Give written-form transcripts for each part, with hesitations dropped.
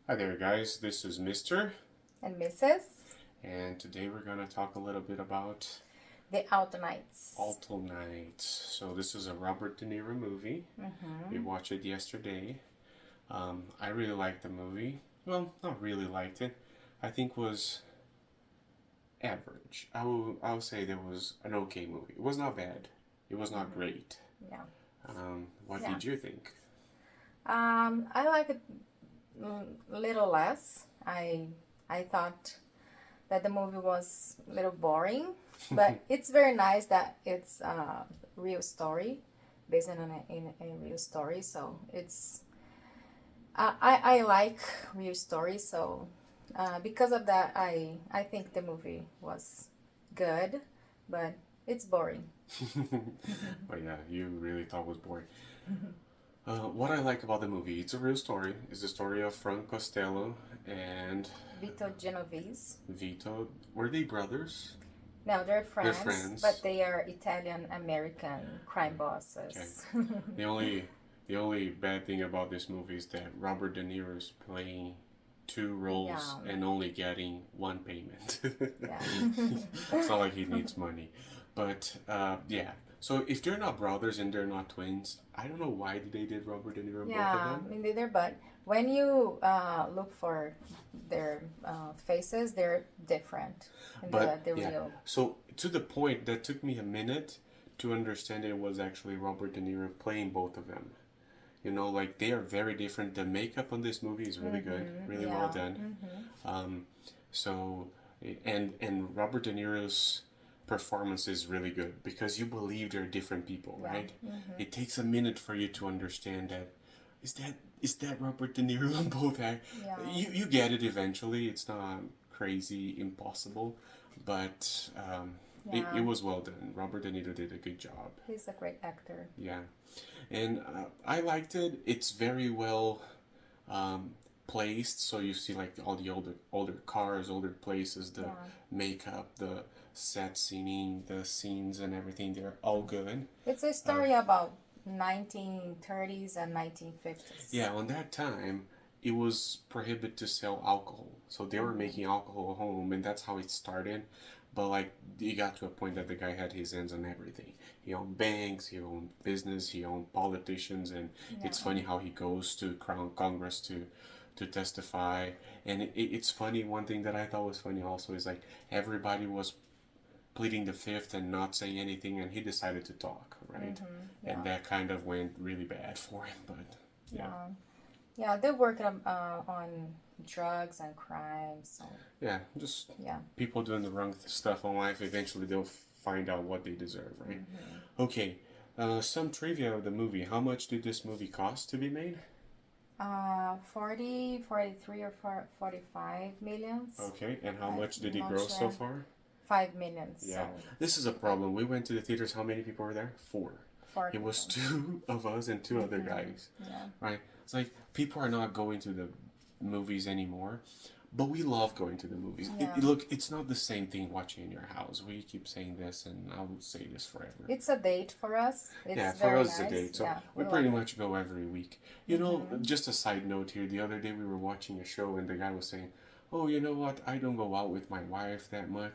Hi there, guys. This is Mr. and Mrs. And today we're going to talk a little bit about The Alto Nights. Alto Night. So, this is a Robert De Niro movie. We Mm-hmm. watched it yesterday. I really liked the movie. Well, not really liked it. I think was average. I will say there was an okay movie. It was not bad. It was not great. Yeah. What Yeah. did you think? I like it a little less. I thought that the movie was a little boring, but it's very nice that it's a real story, based on a real story. So it's I like real stories. So because of that, I think the movie was good, but it's boring. But yeah, you really thought it was boring. What I like about the movie, it's a real story. It's the story of Frank Costello and Vito Genovese. Vito. Were they brothers? No, they're They're friends, but friends. they are Italian American crime Okay. bosses. The only the only bad thing about this movie is that Robert De Niro is playing two roles Yeah, and only getting one payment. yeah. It's not like he needs money, but yeah. So if they're not brothers and they're not twins, I don't know why they did Robert De Niro both of Yeah, them. I mean, they're, but when you look for their faces, they're different in But the yeah, real. so to the point that took me a minute to understand it was actually Robert De Niro playing both of them. You know, like they are very different. The makeup on this movie is really good, really well Yeah. done. Um, so and Robert De Niro's performance is really good because you believe they're different people, Yeah. right? It takes a minute for you to understand that is that is that Robert De Niro on both act. Yeah. You get it eventually. It's not crazy impossible, but it Yeah. was well done. Robert De Niro did a good job. He's a great actor. Yeah, and I liked it. It's very well um, placed. So you see like all the older cars, older places, the Yeah. makeup, the set scening, the scenes and everything. They're all good. It's a Uh, story about 1930s and 1950s. yeah, on that time, it was prohibited to sell alcohol. So they were making alcohol at home, and that's how it started. But like, it got to a point that the guy had his hands on everything. He owned banks, he owned business, he owned politicians, and Yeah. it's funny how he goes to Crown Congress to testify. And it's funny. One thing that I thought was funny also is like everybody was pleading the fifth and not saying anything, and he decided to talk, right? Yeah. And that kind of went really bad for him. But yeah. Yeah. Yeah, they work on drugs and crimes. So Yeah, just yeah. people doing the wrong stuff in life, eventually they'll find out what they deserve, right? Okay, some trivia of the movie. How much did this movie cost to be made? 40, 43, or 45 millions. Okay, and how much did I'm it not gross so sure. far? 5 millions. Yeah, So this is a problem. We went to the theaters. How many people were there? Four. four It was people. two of us and two other guys, Yeah. right? It's like people are not going to the movies anymore, but we love going to the movies. Yeah. Look, it's not the same thing watching in your house. We keep saying this, and I will say this forever. It's a date for us. It's Yeah, for very us it's a nice. date. So Yeah, we we pretty love it. much go every week. You know, just a side note here. The other day we were watching a show, and the guy was saying, "Oh, you know what? I don't go out with my wife that much."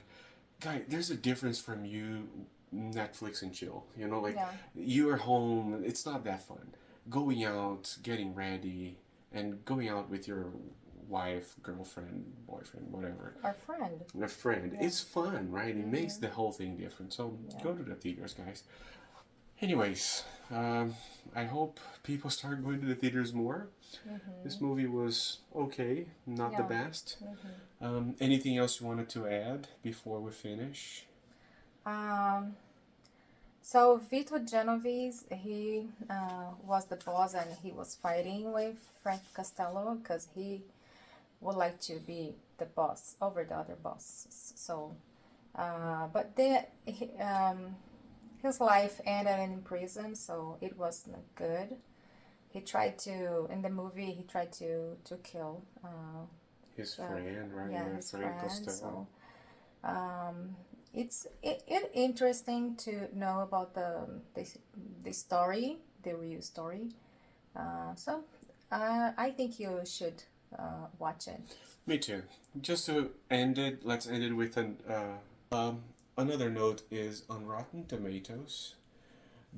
Guy, there's a difference from you Netflix and chill. You know, like Yeah. you're home. It's not that fun. Going out, getting ready, and going out with your wife, girlfriend, boyfriend, whatever, Our friend. a friend. Yeah. It's fun, right? It makes the whole thing different. So Yeah. go to the theaters, guys. Anyways, I hope people start going to the theaters more. This movie was okay, not the Yeah. best. Anything else you wanted to add before we finish? Um, so Vito Genovese, he was the boss and he was fighting with Frank Costello because he would like to be the boss over the other bosses. So, but his life ended in prison, so it wasn't good. He tried to, in the movie, he tried to kill, His friend, right? yeah, Yeah, his Frank friend. Costello. So, it interesting to know about the story, the real story. So I think you should watch it. Me too. Just to end it, let's end it with another note is on Rotten Tomatoes,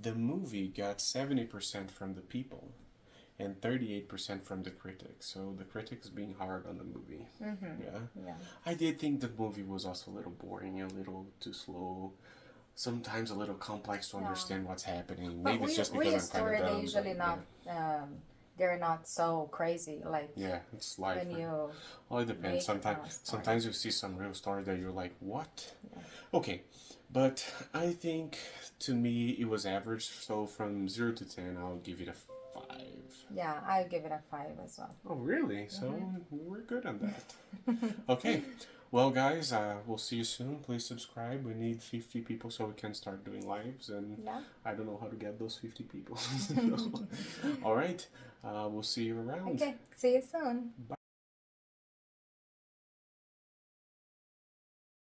the movie got 70% from the people and 38% from the critics. So the critics being hard on the movie. Yeah. Yeah. I did think the movie was also a little boring, a little too slow. Sometimes a little complex to Yeah. understand what's happening. But Maybe it's just real because I'm kind story, of they dumb. usually But, not. They're not so crazy like yeah, it's life. when you Well, it depends. make a story. Sometimes you see some real story that you're like, what? Yeah. Okay, but I think to me it was average. So from 0 to 10, I'll give it a 5. Yeah, I give it a 5 as well. Oh, really? So we're good on that. Okay. Well, guys, we'll see you soon. Please subscribe. We need 50 people so we can start doing lives, and Yeah. I don't know how to get those 50 people. All right. We'll see you around. Okay, see you soon. Bye.